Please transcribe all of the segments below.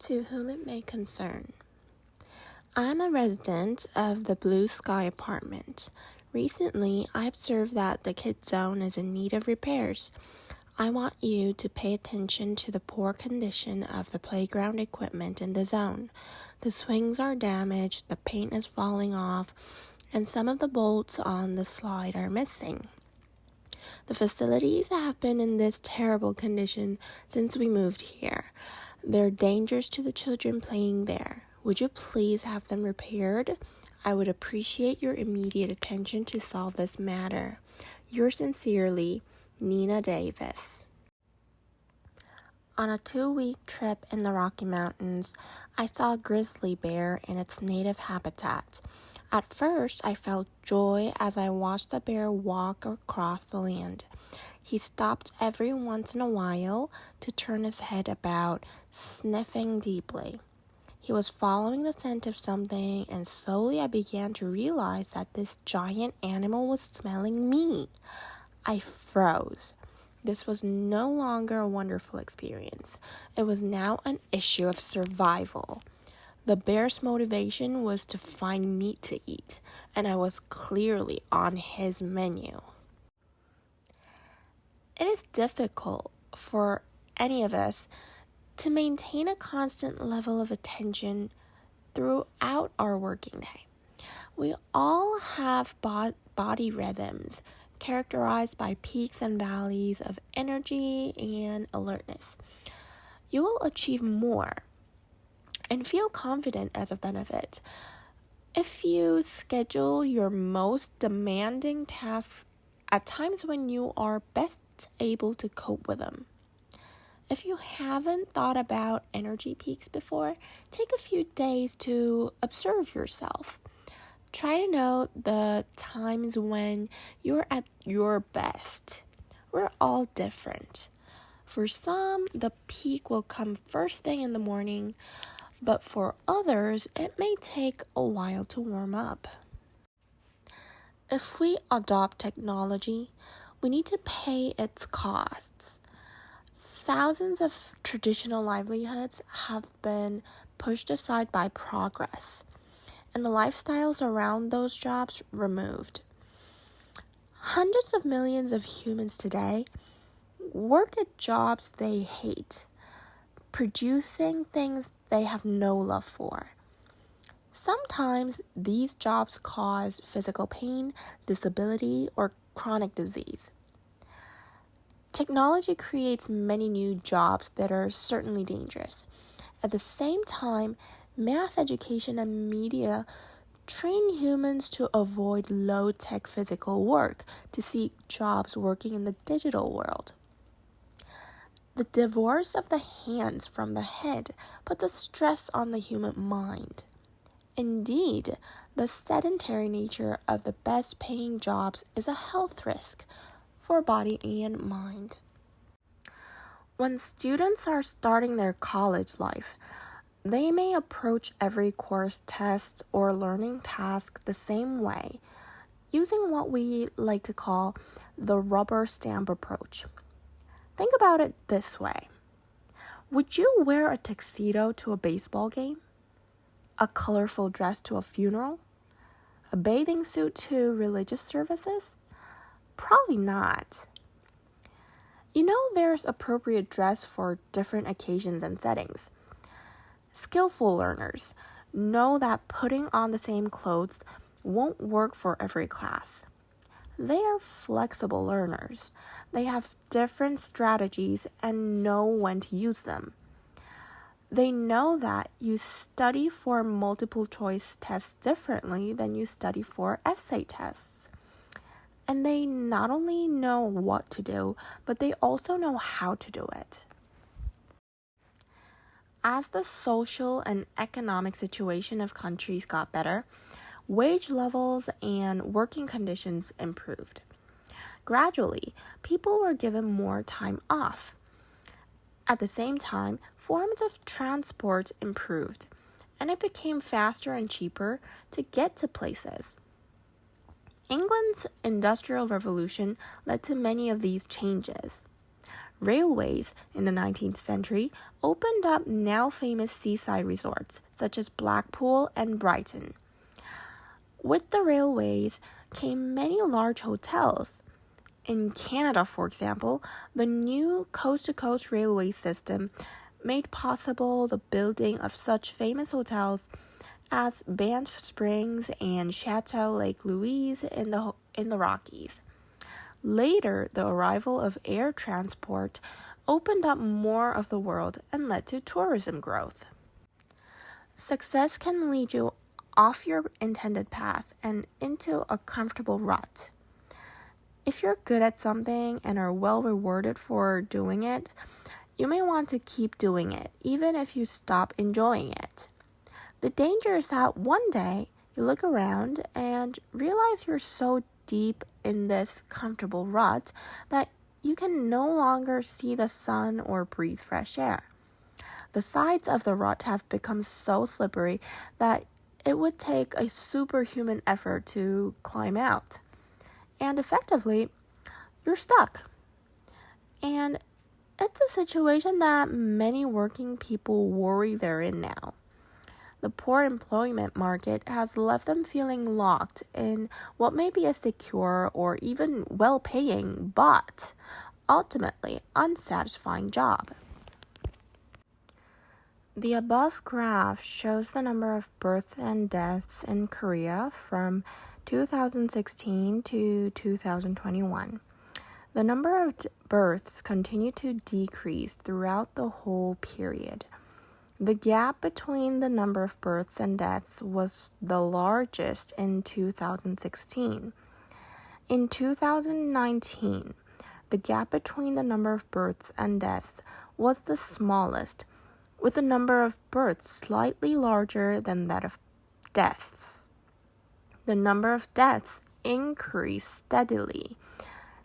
To whom it may concern. I'm a resident of the Blue Sky apartment. Recently, I observed that the kids zone is in need of repairs. I want you to pay attention to the poor condition of the playground equipment in the zone. The swings are damaged, the paint is falling off, and some of the bolts on the slide are missing. The facilities have been in this terrible condition since we moved here. There are dangers to the children playing there. Would you please have them repaired? I would appreciate your immediate attention to solve this matter. Yours sincerely, Nina Davis. On a 2-week trip in the Rocky Mountains, I saw a grizzly bear in its native habitat. At first, I felt joy as I watched the bear walk across the land. He stopped every once in a while to turn his head about, sniffing deeply. He was following the scent of something, and slowly I began to realize that this giant animal was smelling me. I froze. This was no longer a wonderful experience. It was now an issue of survival. The bear's motivation was to find meat to eat, and I was clearly on his menu. It is difficult for any of us to maintain a constant level of attention throughout our working day. We all have body rhythms characterized by peaks and valleys of energy and alertness. You will achieve more and feel confident as a benefit if you schedule your most demanding tasks at times when you are best able to cope with them. If you haven't thought about energy peaks before, take a few days to observe yourself. Try to note the times when you're at your best. We're all different. For some, the peak will come first thing in the morning, but for others, it may take a while to warm up. If we adopt technology, we need to pay its costs. Thousands of traditional livelihoods have been pushed aside by progress, and the lifestyles around those jobs removed. Hundreds of millions of humans today work at jobs they hate, producing things they have no love for. Sometimes these jobs cause physical pain, disability, or chronic disease. Technology creates many new jobs that are certainly dangerous. At the same time, mass education and media train humans to avoid low-tech physical work to seek jobs working in the digital world. The divorce of the hands from the head puts a stress on the human mind. Indeed, the sedentary nature of the best-paying jobs is a health risk for body and mind. When students are starting their college life, they may approach every course, test, or learning task the same way, using what we like to call the rubber stamp approach. Think about it this way. Would you wear a tuxedo to a baseball game? A colorful dress to a funeral? A bathing suit to religious services? Probably not. You know there's appropriate dress for different occasions and settings. Skillful learners know that putting on the same clothes won't work for every class. They are flexible learners. They have different strategies and know when to use them. They know that you study for multiple choice tests differently than you study for essay tests. And they not only know what to do, but they also know how to do it. As the social and economic situation of countries got better, wage levels and working conditions improved. Gradually, people were given more time off. At the same time, forms of transport improved, and it became faster and cheaper to get to places. England's Industrial Revolution led to many of these changes. Railways in the 19th century opened up now famous seaside resorts such as Blackpool and Brighton. With the railways came many large hotels. In Canada, for example, the new coast-to-coast railway system made possible the building of such famous hotels as Banff Springs and Chateau Lake Louise in the Rockies. Later, the arrival of air transport opened up more of the world and led to tourism growth. Success can lead you off your intended path and into a comfortable rut. If you're good at something and are well rewarded for doing it, you may want to keep doing it, even if you stop enjoying it. The danger is that one day you look around and realize you're so deep in this comfortable rut that you can no longer see the sun or breathe fresh air. The sides of the rut have become so slippery that it would take a superhuman effort to climb out. And effectively, you're stuck. And it's a situation that many working people worry they're in now. The poor employment market has left them feeling locked in what may be a secure or even well-paying, but ultimately unsatisfying job. The above graph shows the number of births and deaths in Korea from 2016 to 2021. The number of births continued to decrease throughout the whole period. The gap between the number of births and deaths was the largest in 2016. In 2019, the gap between the number of births and deaths was the smallest, with the number of births slightly larger than that of deaths. The number of deaths increased steadily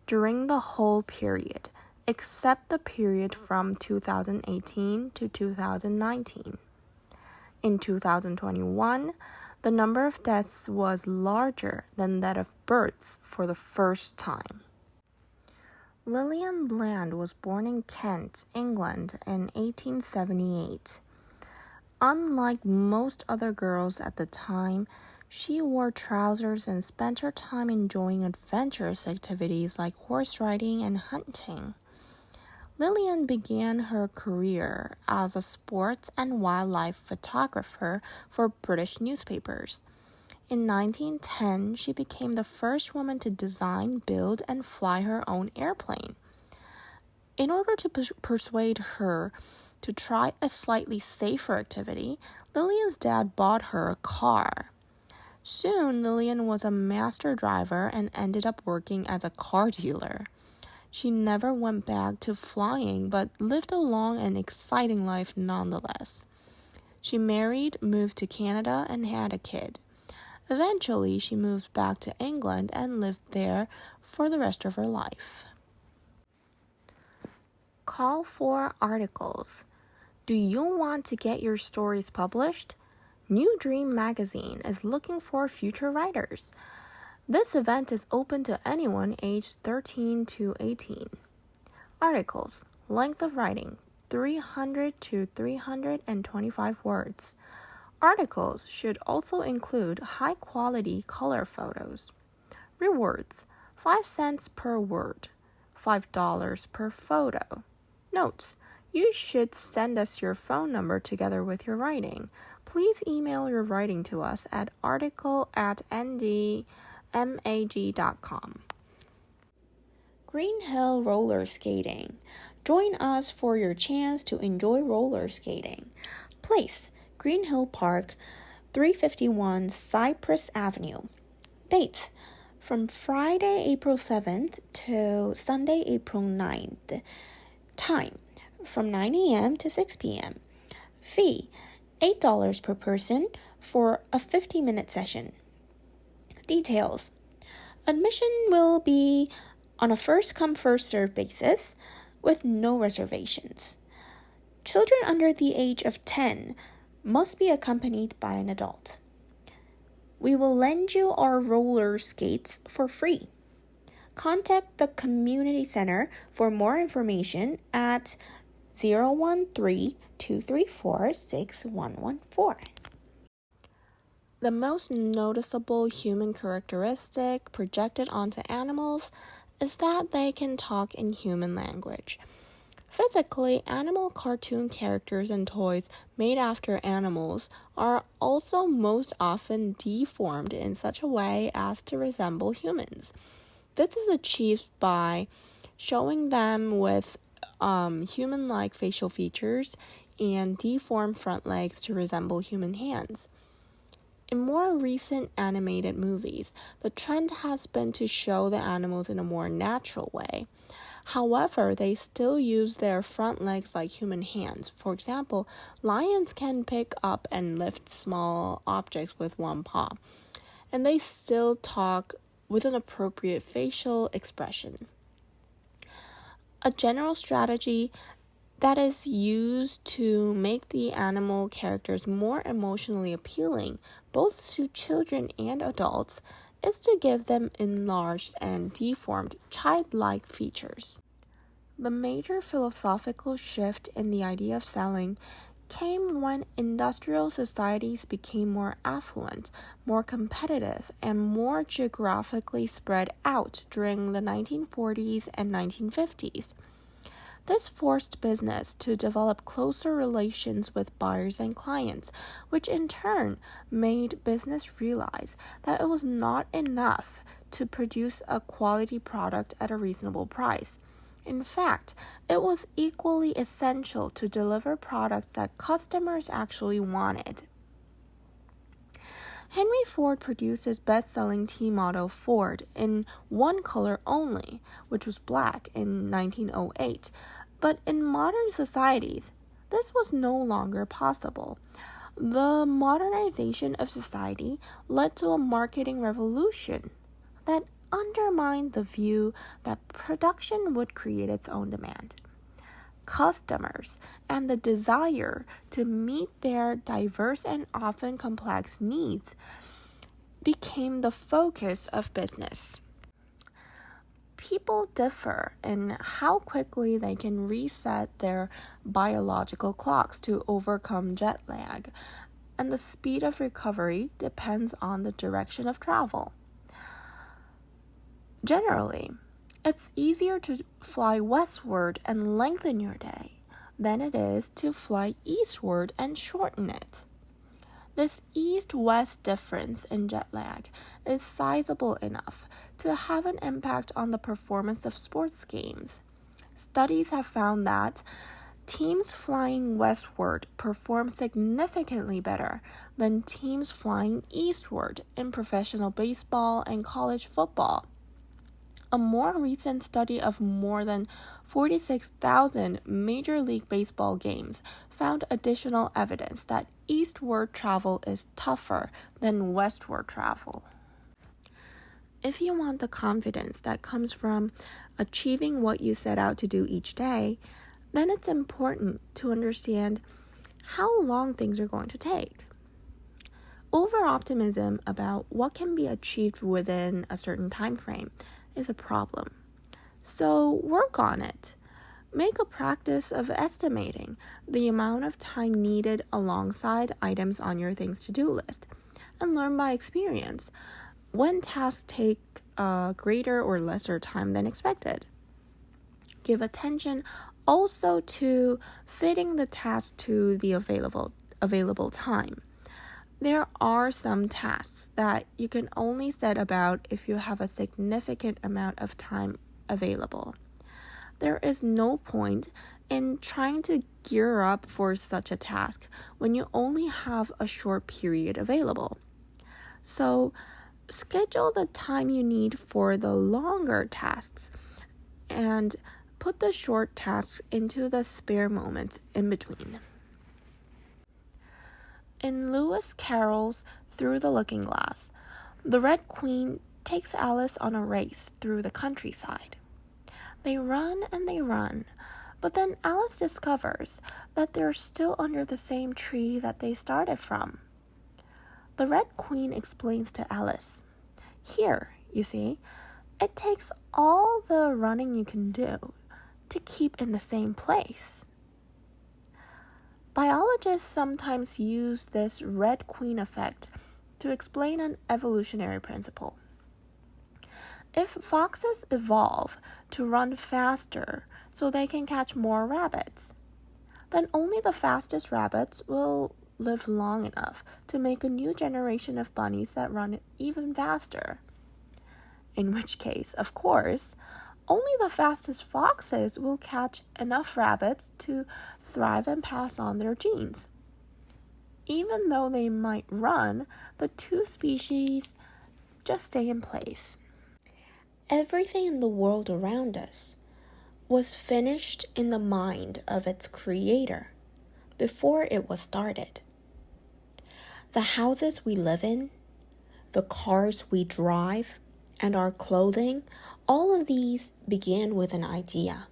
during the whole period, except the period from 2018 to 2019. In 2021, the number of deaths was larger than that of births for the first time. Lillian Bland was born in Kent, England in 1878. Unlike most other girls at the time, she wore trousers and spent her time enjoying adventurous activities like horse riding and hunting. Lillian began her career as a sports and wildlife photographer for British newspapers. In 1910, she became the first woman to design, build, and fly her own airplane. In order to persuade her to try a slightly safer activity, Lillian's dad bought her a car. Soon, Lillian was a master driver and ended up working as a car dealer. She never went back to flying, but lived a long and exciting life nonetheless. She married, moved to Canada, and had a kid. Eventually, she moved back to England and lived there for the rest of her life. Call for articles. Do you want to get your stories published? New Dream Magazine is looking for future writers. This event is open to anyone aged 13 to 18. Articles. Length of writing, 300 to 325 words. Articles should also include high-quality color photos. Rewards, 5 cents per word, $5 per photo. Notes, you should send us your phone number together with your writing. Please email your writing to us at article@ndmag.com. Green Hill Roller Skating. Join us for your chance to enjoy roller skating. Place, Green Hill Park, 351 Cypress Avenue. Date, from Friday, April 7th to Sunday, April 9th. Time, from 9 a.m. to 6 p.m. Fee, $8 per person for a 50-minute session. Details. Admission will be on a first-come, first-served basis with no reservations. Children under the age of 10 must be accompanied by an adult. We will lend you our roller skates for free. contact the community center for more information at 013-234-6114. The most noticeable human characteristic projected onto animals is that they can talk in human language. Physically, animal cartoon characters and toys made after animals are also most often deformed in such a way as to resemble humans. This is achieved by showing them with human-like facial features and deformed front legs to resemble human hands. In more recent animated movies, the trend has been to show the animals in a more natural way. However, they still use their front legs like human hands. For example, lions can pick up and lift small objects with one paw, and they still talk with an appropriate facial expression. A general strategy that is used to make the animal characters more emotionally appealing, both to children and adults, is to give them enlarged and deformed childlike features. The major philosophical shift in the idea of selling came when industrial societies became more affluent, more competitive, and more geographically spread out during the 1940s and 1950s. This forced business to develop closer relations with buyers and clients, which in turn made business realize that it was not enough to produce a quality product at a reasonable price. In fact, it was equally essential to deliver products that customers actually wanted. Henry Ford produced his best-selling T-model Ford in one color only, which was black, in 1908. But in modern societies, this was no longer possible. The modernization of society led to a marketing revolution that undermined the view that production would create its own demand. Customers and the desire to meet their diverse and often complex needs became the focus of business. People differ in how quickly they can reset their biological clocks to overcome jet lag, and the speed of recovery depends on the direction of travel. Generally, it's easier to fly westward and lengthen your day than it is to fly eastward and shorten it. This east-west difference in jet lag is sizable enough to have an impact on the performance of sports games. Studies have found that teams flying westward perform significantly better than teams flying eastward in professional baseball and college football. A more recent study of more than 46,000 Major League Baseball games found additional evidence that eastward travel is tougher than westward travel. If you want the confidence that comes from achieving what you set out to do each day, then it's important to understand how long things are going to take. Over-optimism about what can be achieved within a certain time frame is a problem. So work on it. Make a practice of estimating the amount of time needed alongside items on your things to-do list, and learn by experience when tasks take greater or lesser time than expected. Give attention also to fitting the task to the available time. There are some tasks that you can only set about if you have a significant amount of time available. There is no point in trying to gear up for such a task when you only have a short period available. So, schedule the time you need for the longer tasks and put the short tasks into the spare moments in between. In Lewis Carroll's Through the Looking Glass, the Red Queen takes Alice on a race through the countryside. They run and they run, but then Alice discovers that they're still under the same tree that they started from. The Red Queen explains to Alice, "Here, you see, It takes all the running you can do to keep in the same place. Biologists sometimes use this Red Queen effect to explain an evolutionary principle. If foxes evolve to run faster so they can catch more rabbits, then only the fastest rabbits will live long enough to make a new generation of bunnies that run even faster. In which case, of course, only the fastest foxes will catch enough rabbits to thrive and pass on their genes. Even though they might run, the two species just stay in place. Everything in the world around us was finished in the mind of its creator before it was started. The houses we live in, the cars we drive, and our clothing, all of these began with an idea.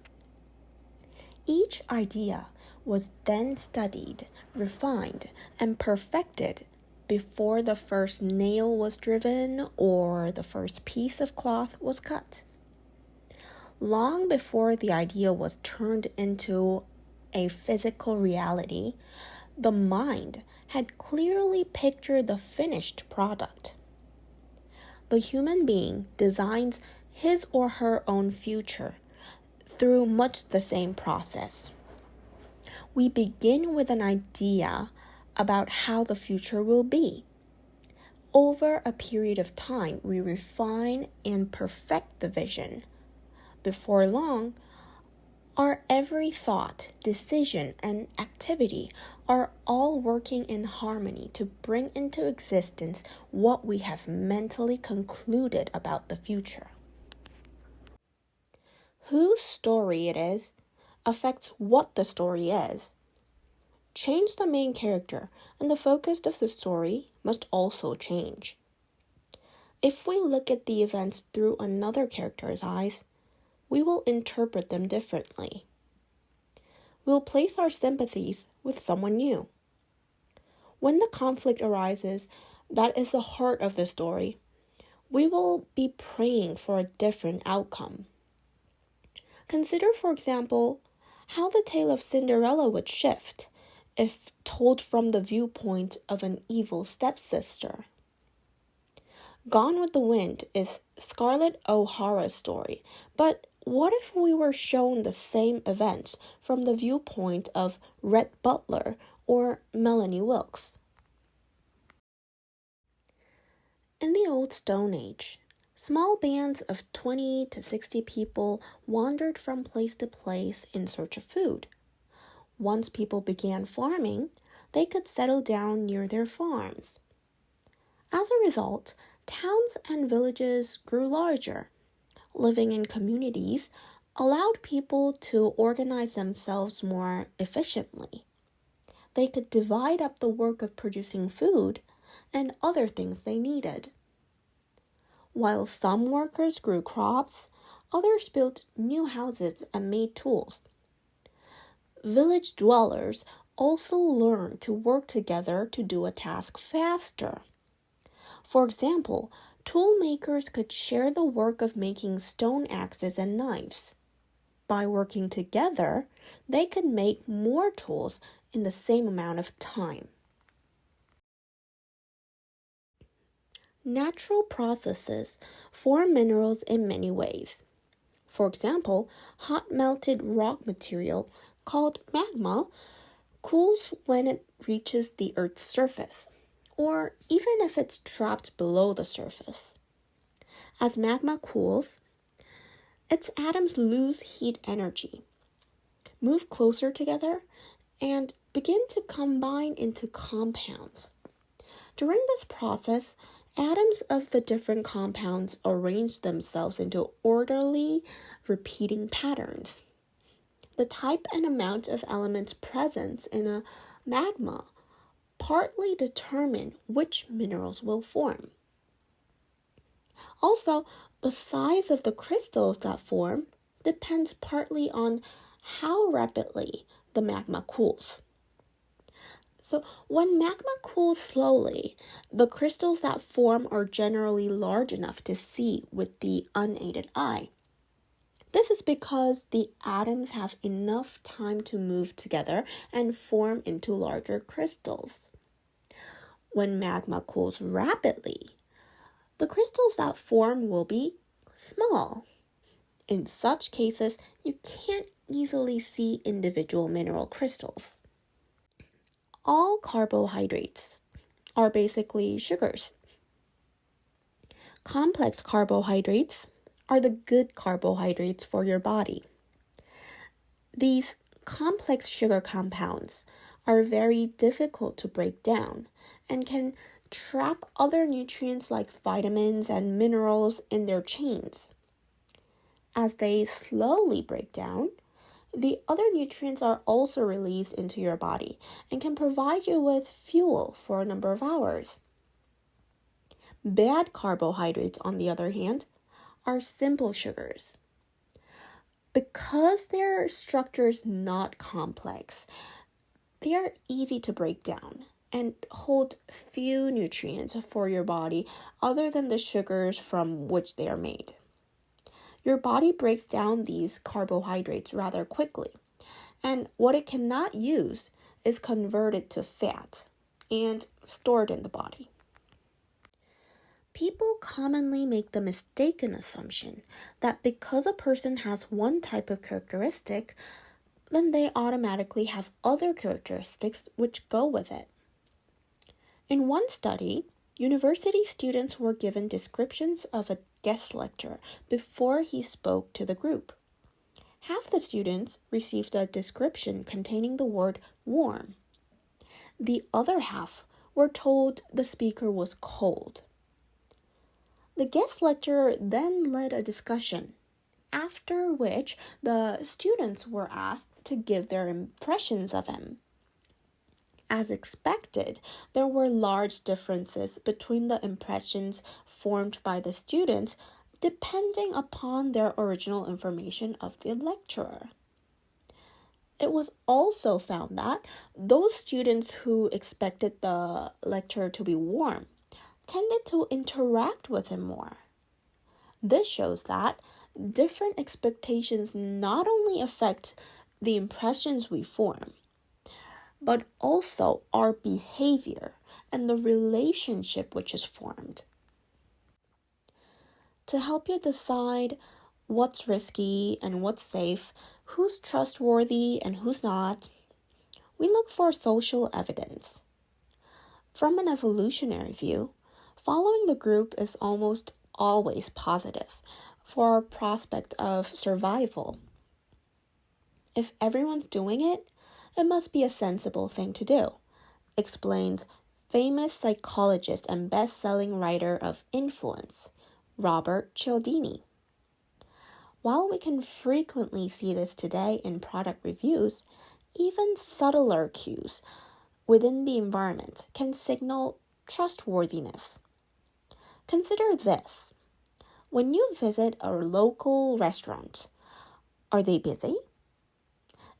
Each idea was then studied, refined, and perfected before the first nail was driven or the first piece of cloth was cut. Long before the idea was turned into a physical reality, the mind had clearly pictured the finished product. The human being designs his or her own future through much the same process. We begin with an idea about how the future will be. Over a period of time, we refine and perfect the vision. Before long, our every thought, decision, and activity are all working in harmony to bring into existence what we have mentally concluded about the future. Whose story it is affects what the story is. Change the main character, and the focus of the story must also change. If we look at the events through another character's eyes, we will interpret them differently. We'll place our sympathies with someone new. When the conflict arises that is the heart of the story, we will be praying for a different outcome. Consider, for example, how the tale of Cinderella would shift if told from the viewpoint of an evil stepsister. Gone with the Wind is Scarlett O'Hara's story, but what if we were shown the same events from the viewpoint of Rhett Butler or Melanie Wilkes? In the Old Stone Age, small bands of 20 to 60 people wandered from place to place in search of food. Once people began farming, they could settle down near their farms. As a result, towns and villages grew larger. Living in communities allowed people to organize themselves more efficiently. They could divide up the work of producing food and other things they needed. While some workers grew crops, others built new houses and made tools. Village dwellers also learned to work together to do a task faster. For example, tool makers could share the work of making stone axes and knives. By working together, they could make more tools in the same amount of time. Natural processes form minerals in many ways. For example, hot melted rock material called magma cools when it reaches the Earth's surface, or even if it's trapped below the surface. As magma cools, its atoms lose heat energy, move closer together, and begin to combine into compounds. During this process, atoms of the different compounds arrange themselves into orderly, repeating patterns. The type and amount of elements present in a magma partly determine which minerals will form. Also, the size of the crystals that form depends partly on how rapidly the magma cools. So when magma cools slowly, the crystals that form are generally large enough to see with the unaided eye. This is because the atoms have enough time to move together and form into larger crystals. When magma cools rapidly, the crystals that form will be small. In such cases, you can't easily see individual mineral crystals. All carbohydrates are basically sugars. Complex carbohydrates are the good carbohydrates for your body. These complex sugar compounds are very difficult to break down and can trap other nutrients like vitamins and minerals in their chains. As they slowly break down, the other nutrients are also released into your body and can provide you with fuel for a number of hours. Bad carbohydrates, on the other hand, are simple sugars. Because their structure is not complex, they are easy to break down and hold few nutrients for your body other than the sugars from which they are made. Your body breaks down these carbohydrates rather quickly, and what it cannot use is converted to fat and stored in the body. People commonly make the mistaken assumption that because a person has one type of characteristic, then they automatically have other characteristics which go with it. In one study, university students were given descriptions of a guest lecturer before he spoke to the group. Half the students received a description containing the word warm. The other half were told the speaker was cold. The guest lecturer then led a discussion, after which the students were asked to give their impressions of him. As expected, there were large differences between the impressions formed by the students depending upon their original information of the lecturer. It was also found that those students who expected the lecturer to be warm tended to interact with him more. This shows that different expectations not only affect the impressions we form, but also our behavior and the relationship which is formed. To help you decide what's risky and what's safe, who's trustworthy and who's not, we look for social evidence. From an evolutionary view, following the group is almost always positive for our prospect of survival. If everyone's doing it, it must be a sensible thing to do, explains famous psychologist and best-selling writer of influence, Robert Cialdini. While we can frequently see this today in product reviews, even subtler cues within the environment can signal trustworthiness. Consider this. When you visit a local restaurant, are they busy?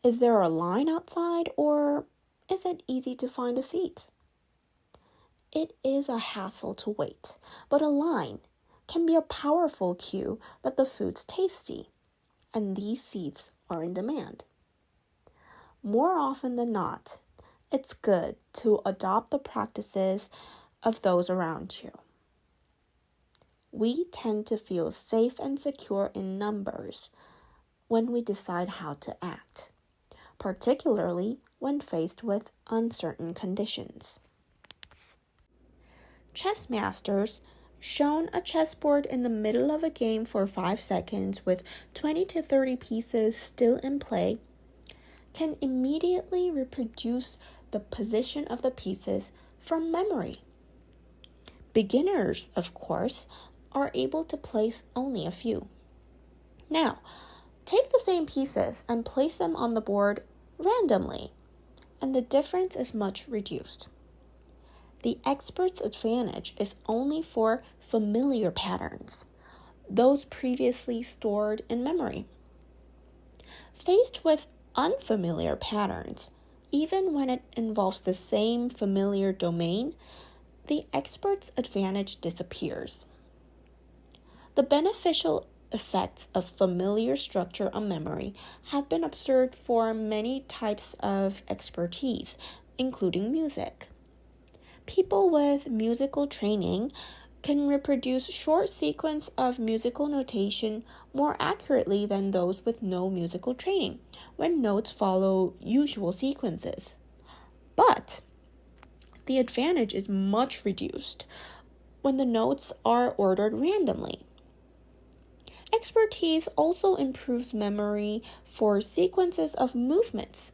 Is there a line outside, or is it easy to find a seat? It is a hassle to wait, but a line can be a powerful cue that the food's tasty, and these seats are in demand. More often than not, it's good to adopt the practices of those around you. We tend to feel safe and secure in numbers when we decide how to act, particularly when faced with uncertain conditions. Chess masters shown a chessboard in the middle of a game for 5 seconds with 20 to 30 pieces still in play can immediately reproduce the position of the pieces from memory. Beginners, of course, are able to place only a few. Now, take the same pieces and place them on the board randomly, and the difference is much reduced. The expert's advantage is only for familiar patterns, those previously stored in memory. Faced with unfamiliar patterns, even when it involves the same familiar domain, the expert's advantage disappears. The beneficial effects of familiar structure on memory have been observed for many types of expertise, including music. People with musical training can reproduce short sequence of musical notation more accurately than those with no musical training, when notes follow usual sequences. But the advantage is much reduced when the notes are ordered randomly. Expertise also improves memory for sequences of movements.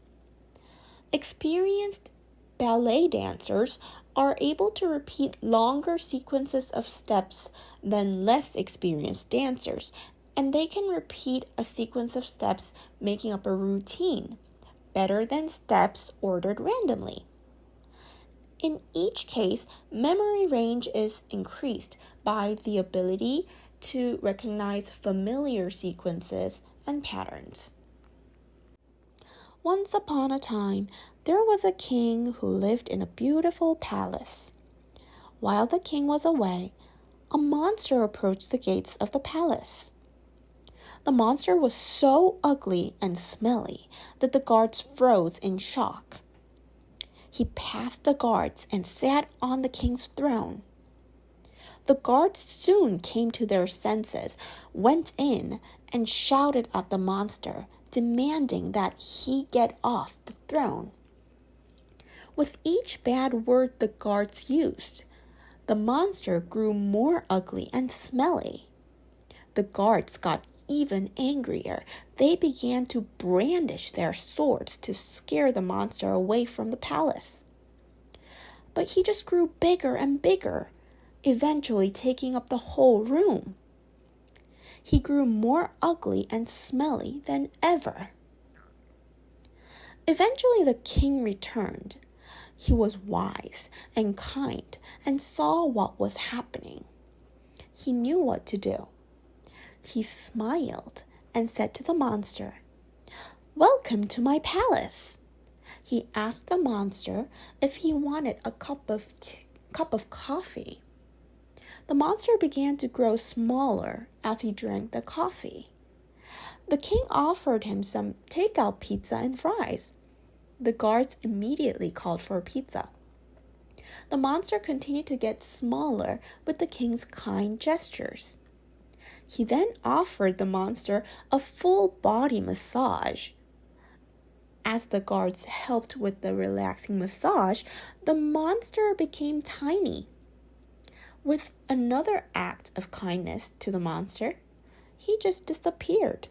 Experienced ballet dancers are able to repeat longer sequences of steps than less experienced dancers, and they can repeat a sequence of steps making up a routine better than steps ordered randomly. In each case, memory range is increased by the ability to recognize familiar sequences and patterns. Once upon a time, there was a king who lived in a beautiful palace. While the king was away, a monster approached the gates of the palace. The monster was so ugly and smelly that the guards froze in shock. He passed the guards and sat on the king's throne. The guards soon came to their senses, went in, and shouted at the monster, demanding that he get off the throne. With each bad word the guards used, the monster grew more ugly and smelly. The guards got even angrier. They began to brandish their swords to scare the monster away from the palace. But he just grew bigger and bigger, eventually taking up the whole room. He grew more ugly and smelly than ever. Eventually the king returned. He was wise and kind and saw what was happening. He knew what to do. He smiled and said to the monster, "Welcome to my palace." He asked the monster if he wanted a cup of coffee. The monster began to grow smaller as he drank the coffee. The king offered him some takeout pizza and fries. The guards immediately called for pizza. The monster continued to get smaller with the king's kind gestures. He then offered the monster a full body massage. As the guards helped with the relaxing massage, the monster became tiny. With another act of kindness to the monster, he just disappeared.